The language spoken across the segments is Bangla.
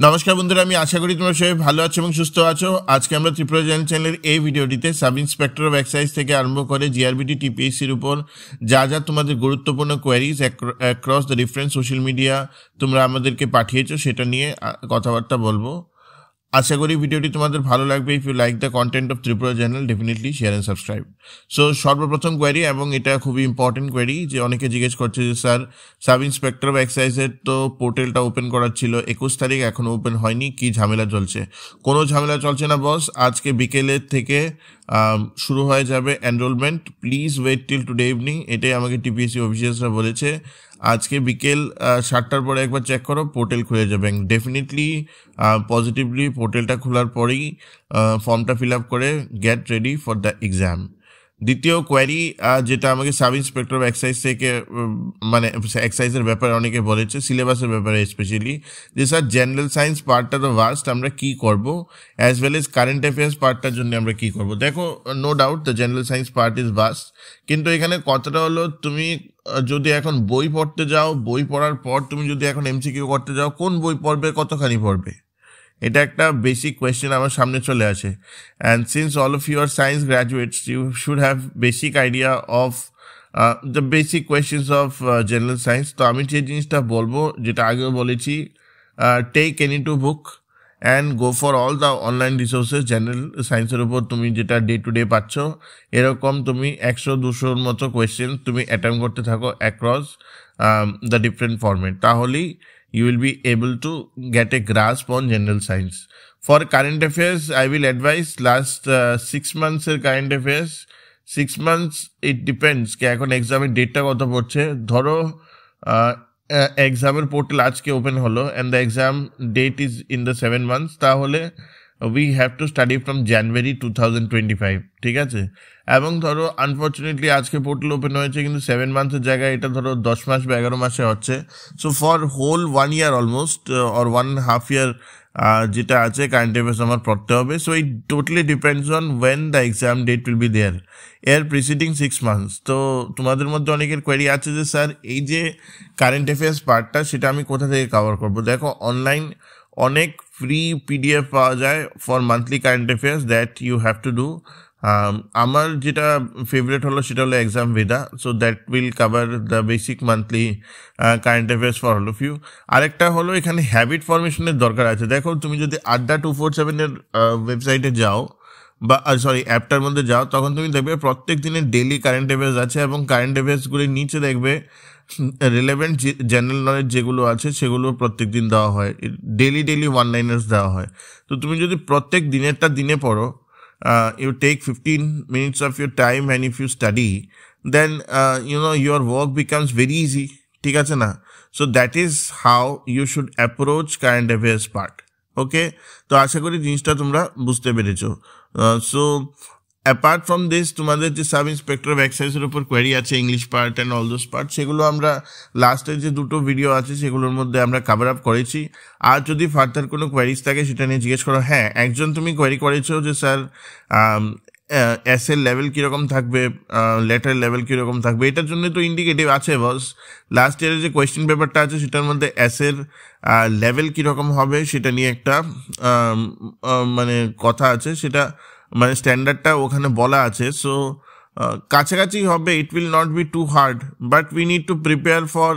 নমস্কার বন্ধুরা, আমি আশা করি তোমরা সবাই ভালো আছো এবং সুস্থ আছো। আজকে আমরা ত্রিপুরা জেন চ্যানেলের এই ভিডিওটিতে সাব ইন্সপেক্টর অফ এক্সাইজ থেকে আরম্ভ করে জিআরবিটি টিপিএসসির উপর যা যা তোমাদের গুরুত্বপূর্ণ queries across the different social media তোমরা আমাদেরকে পাঠিয়েছো সেটা নিয়ে কথাবার্তা বলবো। আশা করি ভিডিওটি তোমাদের ভালো লাগবে। If you like the content of Tripura channel, definitely share and subscribe. So সর্বপ্রথম কোয়ারি, এবং এটা খুবই ইম্পর্টেন্ট কোয়ারি, যে অনেকে জিজ্ঞেস করছে যে স্যার সাব ইন্সপেক্টর অফ এক্সাইজের তো পোর্টালটা ওপেন করার ছিল 21 তারিখ, এখনও ওপেন হয়নি, কি ঝামেলা চলছে? কোনো ঝামেলা চলছে না বস, আজকে বিকেলের থেকে শুরু হয়ে যাবে enrollment. Please wait till today evening, এটাই আমাকে টিপিএসসি অফিসিয়ালসরা বলেছে। আজকে বিকেল 7টার পরে একবার চেক করো, পোর্টাল খুলে যাবে। ডেফিনেটলি পজিটিভলি পোর্টালটা খোলার পরেই ফর্মটা ফিল আপ করে get ready for the exam. দ্বিতীয় কোয়ারি, যেটা আমাকে সাব ইন্সপেক্টর অফ এক্সাইজ থেকে মানে এক্সাইজের ব্যাপারে অনেকে বলেছে, সিলেবাসের ব্যাপারে স্পেশালি, যে স্যার জেনারেল সায়েন্স পার্টটা তো ভাস্ট, আমরা কী করব, as well as current affairs পার্টটার জন্য আমরা কী করব। দেখো, no doubt the general science part is vast, কিন্তু এখানে কথাটা হলো, তুমি যদি এখন বই পড়তে যাও, বই পড়ার পর তুমি যদি এখন এমসিকিউ করতে যাও, কোন বই পড়বে, কতখানি পড়বে? এটা একটা বেসিক কোয়েশ্চেন আমার সামনে চলে আসে। And since all of you are science graduates, you should have basic idea of the basic questions of general science. তো আমি যে জিনিসটা বলবো, যেটা আগেও বলেছি, take any two book and go for all the online resources. General সায়েন্সের উপর তুমি যেটা ডে টু ডে পাচ্ছ, এরকম তুমি 100-200-র মতো কোয়েশ্চেন তুমি অ্যাটেম্প করতে থাকো অ্যাক্রস দ্য ডিফারেন্ট ফরম্যাট, তাহলেই you will be able to get a grasp on general science. For current affairs, I will advise last 6 months current affairs. 6 months it depends कि এখন এক্সামের ডেটটা কত পড়ছে। ধরো এক্সামের পোর্টাল আজকে ওপেন হলো and the exam date is in the 7 months, তাহলে we have to study from January 2025, ঠিক আছে? এবং ধরো আনফর্চুনেটলি আজকে পোর্টাল ওপেন হয়েছে, কিন্তু 7 মান্থের জায়গায় এটা ধরো 10 মাস বা 11 মাসে হচ্ছে। So for whole 1 year almost or 1.5 year যেটা আছে কারেন্ট অ্যাফেয়ার্স আমার পড়তে হবে। So it totally depends on when the exam date will be there, এর প্রিসিডিং 6 months। তো তোমাদের মধ্যে অনেকের কোয়েরি আছে যে স্যার এই যে কারেন্ট অ্যাফেয়ার্স পার্টটা, সেটা আমি কোথা থেকে কভার করবো? দেখো, অনলাইন অনেক ফ্রি পিডিএফ পাওয়া যায় for monthly current affairs, that you have to do. আমার যেটা ফেভারিট হলো সেটা হলো exam Veda, so that will cover the basic monthly current affairs for all of you. আরেকটা হলো, এখানে হ্যাবিট ফরমেশনের দরকার আছে। দেখো, তুমি যদি আড্ডা 247-এর ওয়েবসাইটে যাও, বা সরি অ্যাপটার মধ্যে যাও, তখন তুমি দেখবে প্রত্যেক দিনের ডেলি কারেন্ট অ্যাফেয়ার্স আছে, এবং কারেন্ট অ্যাফেয়ার্সগুলির নিচে দেখবে রিলেভেন্ট জেনারেল নলেজ যেগুলো আছে সেগুলো প্রত্যেক দিন দেওয়া হয়, ডেলি 1-liners দেওয়া হয়। তো তুমি যদি প্রত্যেক দিনেরটা দিনে পড়ো, you take 15 minutes of your time, and if you study, then your work becomes very easy, ঠিক আছে না? So that is how you should approach current affairs part. ওকে, তো আশা করি জিনিসটা তোমরা বুঝতে পেরেছো। সো অ্যাপার্ট ফ্রম দিস, তোমাদের যে সাব ইন্সপেক্টর অফ এক্সাইজের উপর কোয়ারি আছে, English part and all those part, সেগুলো আমরা লাস্টের যে 2টো ভিডিও আছে সেগুলোর মধ্যে আমরা কভার আপ করেছি। আর যদি ফার্দার কোনো কোয়ারিজ থাকে সেটা নিয়ে জিজ্ঞেস করো। হ্যাঁ, একজন তুমি কোয়ারি করেছো যে স্যার এসের লেভেল কীরকম থাকবে, লেটার লেভেল কীরকম থাকবে, এটার জন্য তো ইন্ডিকেটিভ আছে বস। লাস্ট ইয়ারের যে কোয়েশ্চেন পেপারটা আছে সেটার মধ্যে এসের লেভেল কীরকম হবে সেটা নিয়ে একটা মানে কথা আছে, সেটা মানে স্ট্যান্ডার্ডটা ওখানে বলা আছে। সো কাছাকাছি হবে, it will not be too hard, but we need to prepare for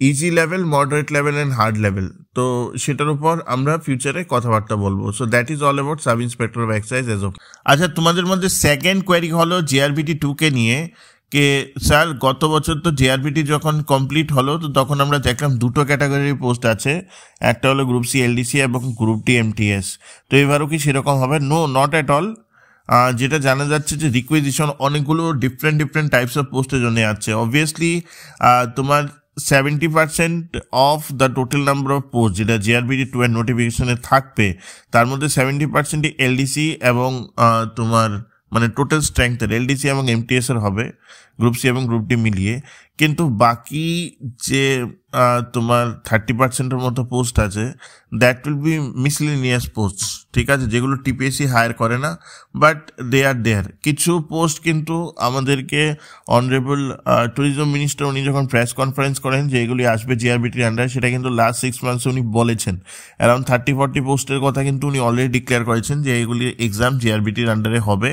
easy level, moderate level and hard level. তো সেটার উপর আমরা ফিউচারে কথাবার্তা বলবো। So that is all about sub inspector of excise age of. আচ্ছা, তোমাদের মধ্যে সেকেন্ড কোয়ারি হলো জিআরবিটি 2কে নিয়ে, কে স্যার গত বছর তো জিআরবিটি যখন কমপ্লিট হলো, তো তখন আমরা দেখলাম 2টো ক্যাটাগরির পোস্ট আছে, একটা হলো গ্রুপ সি এলডিসি এবং গ্রুপ ডি এমটিএস। তো এবারও কি সেরকম হবে? No, not at all. যেটা জানা যাচ্ছে যে রিকুইজিশন অনেকগুলো ডিফারেন্ট টাইপস অফ পোস্টের জন্য আছে। অবভিয়াসলি তোমার 70% of the total number of post যেটা জিআরবিটি 2 এর নোটিফিকেশনে থাকবে, তার মধ্যে 70% এলডিসি এবং তোমার মানে টোটাল স্ট্রেংথের এলডিসি এবং এমটিএস এর হবে। গ্রুপ সি এবং গ্রুপ ডি মিলিয়ে। কিন্তু বাকি যে তোমার 30%-এর মতো পোস্ট আছে, that will be miscellaneous post, ঠিক আছে, যেগুলো টিপিএসসি হায়ার করে না, বাট দে আর দেয়ার। কিছু পোস্ট কিন্তু আমাদেরকে অনারেবল ট্যুরিজম মিনিস্টার উনি যখন প্রেস কনফারেন্স করেন যে এগুলি আসবে জিআরবিটির আন্ডারে, সেটা কিন্তু লাস্ট 6 মান্থসে উনি বলেছেন। অ্যারাউন্ড 30-40 পোস্টের কথা কিন্তু উনি অলরেডি ডিক্লেয়ার করেছেন যে এগুলি এক্সাম জিআরবিটির আন্ডারে হবে।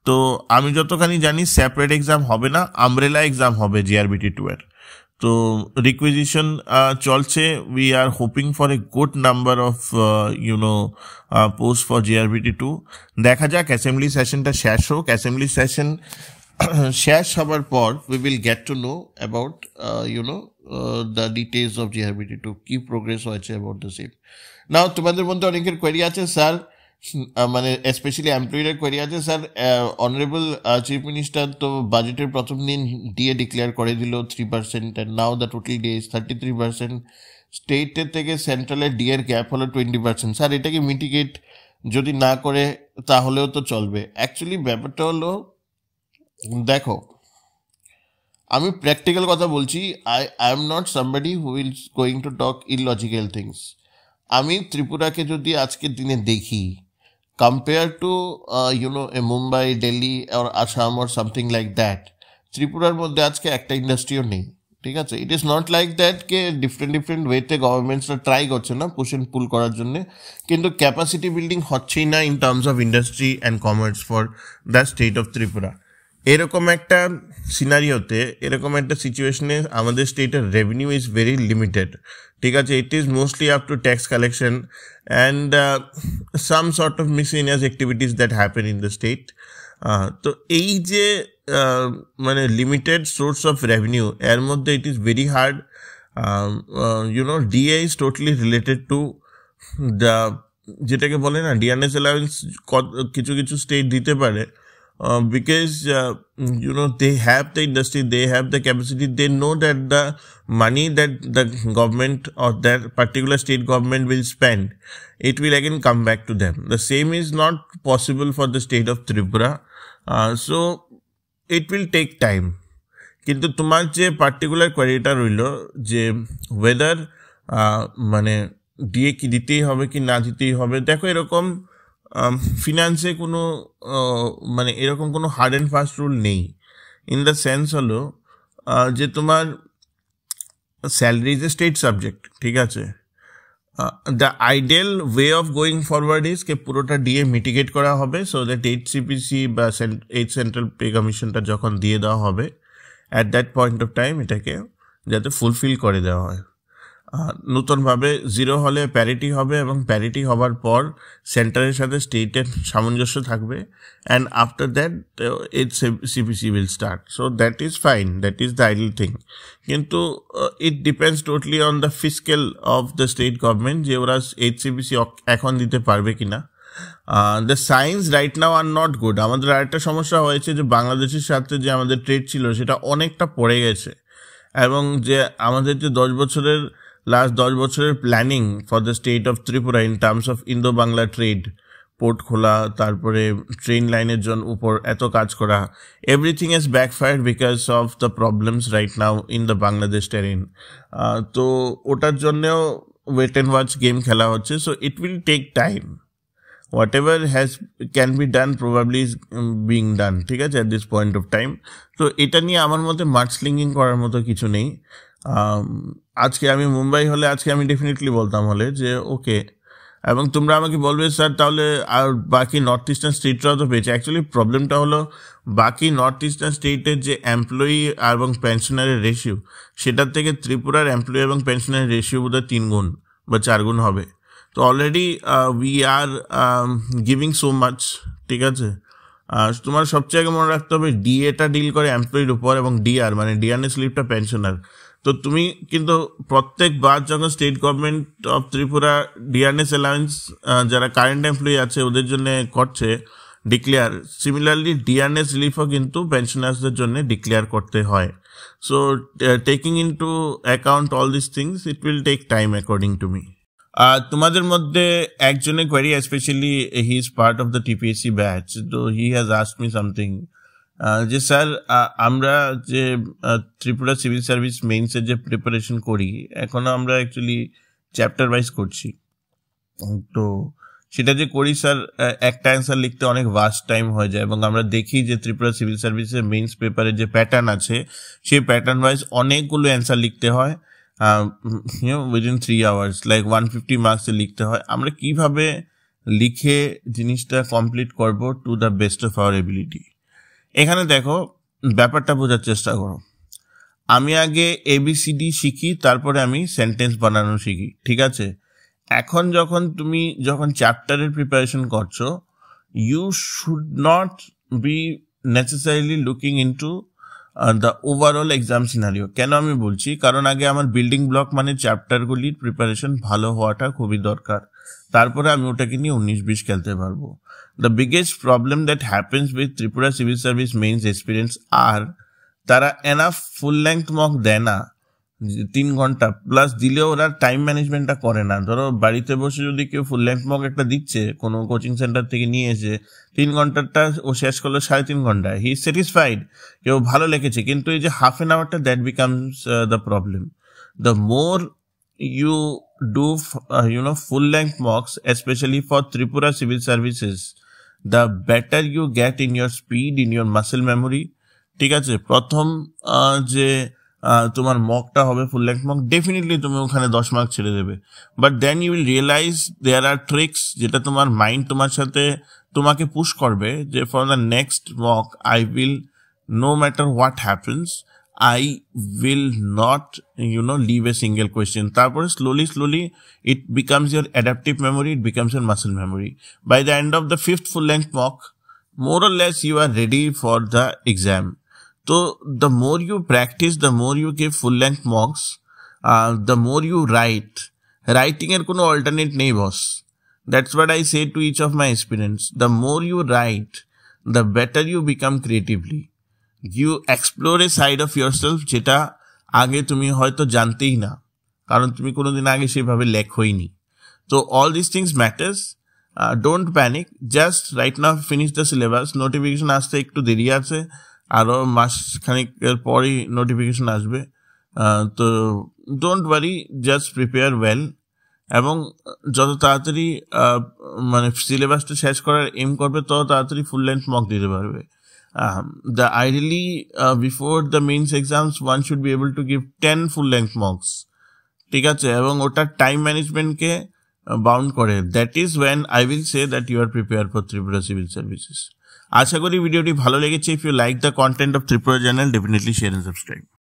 তো আমি যতখানি জানি সেপারেট এক্সাম হবে না, আমব্রেলা এক্সাম হবে জিআরবিটি 2 এর। তো রিকুইজিশন চলছে। We are hoping for a good number of post for GRBT 2। দেখা যাক, অ্যাসেম্বলি সেশনটা শেষ হোক। অ্যাসেম্বলি সেশন শেষ হবার পর we will get to know about the details of GRBT 2, কি প্রোগ্রেস হয়েছে অ্যাবাউট দ্য সেম। নাও তোমাদের মধ্যে অনেকের কোয়েরি আছে, স্যার মানে স্পেশালি এমপ্লয়িদের কোয়েরি আছে, স্যার অনারেবল চিফ মিনিস্টার তো বাজেটের প্রথম দিন ডিএ ডিক্লেয়ার করে দিল 3%, and now the total day is 33%। স্টেটের থেকে সেন্ট্রালের ডিএর গ্যাপ হলো 20%। স্যার এটাকে মিটিগেট যদি না করে তাহলেও তো চলবে। অ্যাকচুয়ালি ব্যাপারটা হলো, দেখো আমি প্র্যাকটিক্যাল কথা বলছি, I am not somebody who is going to talk illogical things. আমি ত্রিপুরাকে যদি আজকের দিনে দেখি, compare to A Mumbai, Delhi or Assam or something like that, ত্রিপুরার মধ্যে আজকে একটা ইন্ডাস্ট্রিও নেই, ঠিক আছে। It is not like that K different ওয়েতে গভর্নমেন্টসরা ট্রাই করছে না পুশ অ্যান্ড পুল করার জন্য, কিন্তু ক্যাপাসিটি বিল্ডিং হচ্ছেই না in terms of industry and commerce for the state of Tripura. এরকম একটা সিনারিওতে, এরকম একটা সিচুয়েশনে আমাদের স্টেটের রেভিনিউ ইজ ভেরি লিমিটেড, ঠিক আছে। It is mostly up to tax collection and some sort of miscellaneous activities that happen in the state. তো এই যে মানে লিমিটেড সোর্স অফ রেভিনিউ, এর মধ্যে it is very hard, DA is totally related to the, যেটাকে বলে না ডিআরএস অ্যালাউন্স, কিছু কিছু স্টেট দিতে পারে because they have the industry, they have the capacity, they know that the money that the government or that particular state government will spend, it will again come back to them. The same is not possible for the state of Tripura, so it will take time. কিন্তু তোমার যে পার্টিকুলার কোয়ারিটা রইল যে ওয়েদার মানে ডিএ কি দিতেই হবে কি না দিতেই হবে, দেখো এরকম ফিনান্সে কোনো মানে এরকম কোনো হার্ড অ্যান্ড ফাস্ট রুল নেই। ইন দ্য সেন্স হলো যে তোমার salary is a state subject, ঠিক আছে। The ideal way of going forward is কে পুরোটা ডিএ মিটিগেট করা হবে, সো দ্যাট এইচসিপিসি বা সেন্ট্রাল পে কমিশনটা যখন দিয়ে দেওয়া হবে at that point of time এটাকে যাতে ফুলফিল করে দেওয়া হয়। নতুনভাবে জিরো হলে প্যারিটি হবে, এবং প্যারিটি হবার পর সেন্টারের সাথে স্টেটের সামঞ্জস্য থাকবে, and after that CPC will start. So that is fine, that is the ideal thing. কিন্তু it depends totally on the fiscal of the state government যে ওরা এইচসিপিসি এখন দিতে পারবে কিনা। The science right now are not good. আমাদের আরেকটা সমস্যা হয়েছে যে বাংলাদেশের সাথে যে আমাদের ট্রেড ছিল সেটা অনেকটা পড়ে গেছে, এবং যে আমাদের যে লাস্ট 10 বছরের planning for the state of Tripura in terms of Indo Bangla trade, port খোলা, তারপরে ট্রেন লাইনের জন্য উপর এত কাজ করা, everything is backfired because of the problems right now in the Bangladesh terrain. তো ওটার জন্যেও ওয়েট অ্যান্ড ওয়াচ গেম খেলা হচ্ছে। So it will take time, whatever can be done probably is being done, ঠিক আছে, at this point of time. তো এটা নিয়ে আমার মতে মাডস্লিংিং করার মতো কিছু নেই। আজকে আমি মুম্বাই হলে আজকে আমি ডেফিনেটলি বলতাম হলে যে ওকে, এবং তোমরা আমাকে বলবে স্যার তাহলে আর বাকি নর্থ ইস্টার্ন স্টেটরাও তো পেয়েছে। অ্যাকচুয়ালি প্রবলেমটা হলো বাকি নর্থ ইস্টার্ন স্টেটের যে এমপ্লয়ি এবং পেনশনারের রেশিও, সেটার থেকে ত্রিপুরার এমপ্লয়ি এবং পেনশনারের রেশিও বোধহয় 3 গুণ বা 4 গুণ হবে। তো already we are giving so much, ঠিক আছে। তোমার সবচেয়ে আগে মনে রাখতে হবে ডিএটা ডিল করে এমপ্লয়ির উপর, এবং ডিআর মানে ডিআরএস স্লিপটা পেনশনার। তো তুমি কিন্তু প্রত্যেকবার যখন state government of Tripura DRS allowance যারা কারেন্ট এমপ্লয়ি আছে ওদের জন্য করছে ডিক্লেয়ার, সিমিলারলি ডিআরএস রিলিফও কিন্তু পেনশনার্সদের জন্য ডিক্লেয়ার করতে হয়। So taking into account all this things, it will take time according to me. তোমাদের মধ্যে একজনের query, specially he is part of the TPSC batch, তো he has asked me something যে স্যার আমরা যে ত্রিপুরা সিভিল সার্ভিস মেইনসের যে প্রিপারেশন করি এখনো আমরা অ্যাকচুয়ালি চ্যাপ্টার ওয়াইজ করছি, তো সেটা যে করি স্যার একটা অ্যান্সার লিখতে অনেক ভাস্ট টাইম হয়ে যায় এবং আমরা দেখি যে ত্রিপুরা সিভিল সার্ভিসের মেইনস পেপারের যে প্যাটার্ন আছে সেই প্যাটার্ন ওয়াইজ অনেকগুলো অ্যান্সার লিখতে হয় উইদিন 3 hours, লাইক 150 মার্কসে লিখতে হয়। আমরা কিভাবে লিখে জিনিসটা কমপ্লিট করব to the best of our ability. এখানে দেখো ব্যাপারটা বোঝার চেষ্টা করো। আমি আগে ABCD শিখি, তারপরে আমি সেন্টেন্স বানানো শিখি, ঠিক আছে? এখন তুমি যখন চ্যাপ্টারের প্রিপারেশন করছো, you should not be necessarily looking into the overall exam scenario. কেন আমি বলছি? কারণ আগে আমার বিল্ডিং ব্লক মানে চ্যাপ্টারগুলির প্রিপারেশন ভালো হওয়াটা খুবই দরকার, তারপরে আমি ওটাকে নিয়ে 19-20 খেলতে পারবো। The biggest problem that happens with Tripura civil service mains experience আর তারা এনাফ ফুল লেন্থ মক দেয় না। 3 ঘন্টা প্লাস দিলেও ওরা টাইম ম্যানেজমেন্টটা করে না। ধরো বাড়িতে বসে যদি কেউ ফুল লেন্থ মক একটা দিচ্ছে কোনো কোচিং সেন্টার থেকে নিয়ে এসে, 3 ঘন্টাটা ও শেষ করলো 3.5 ঘন্টায়, হি ইজ স্যাটিসফাইড, কেউ ভালো লিখেছে। কিন্তু এই যে হাফ অ্যান আওয়ারটা, that becomes the problem. The more you do full length mocks, especially for Tripura civil services, the better you get in your speed, in your muscle memory, ঠিক আছে? প্রথম যে তোমার মকটা হবে ফুল লেন্থ মক, ডেফিনেটলি তুমি ওখানে 10 মার্ক ছেড়ে দেবে, but then you will realise there are tricks যেটা তোমার মাইন্ড তোমাকে পুশ করবে যে for the next mock I will, no matter what happens, I will not leave a single question. তারপরে slowly it becomes your adaptive memory, it becomes your muscle memory. By the end of the 5th full length mock, more or less you are ready for the exam. So the more you practice, the more you give full length mocks, the more you write. Writing এর কোনো alternate নেই boss. That's what I say to each of my aspirants. The more you write, the better you become creatively. You explore a side of yourself যেটা আগে তুমি হয়তো জানতেই না, কারণ তুমি কোনোদিন আগে সেভাবে লেখোইনি। তো all these things matters. Don't panic. Just right now finish the syllabus. Notification আসতে একটু দেরি আছে, আরো মাসখানেকের পরই নোটিফিকেশন আসবে। তো don't worry, just prepare well এবং যত তাড়াতাড়ি মানে সিলেবাসটা শেষ করার এম করবে তত তাড়াতাড়ি ফুল লেন্থ মক দিতে পারবে। Ideally, before the mains exams, one should be able to give 10 full length mocks, ঠিক আছে? এবং ওটা টাইম ম্যানেজমেন্টকে বাউন্ড করে। That is when I will say that you are prepare for Tripura civil services. আশা করি ভিডিওটি ভালো লেগেছে। If you like the content of Tripura channel, definitely share and subscribe.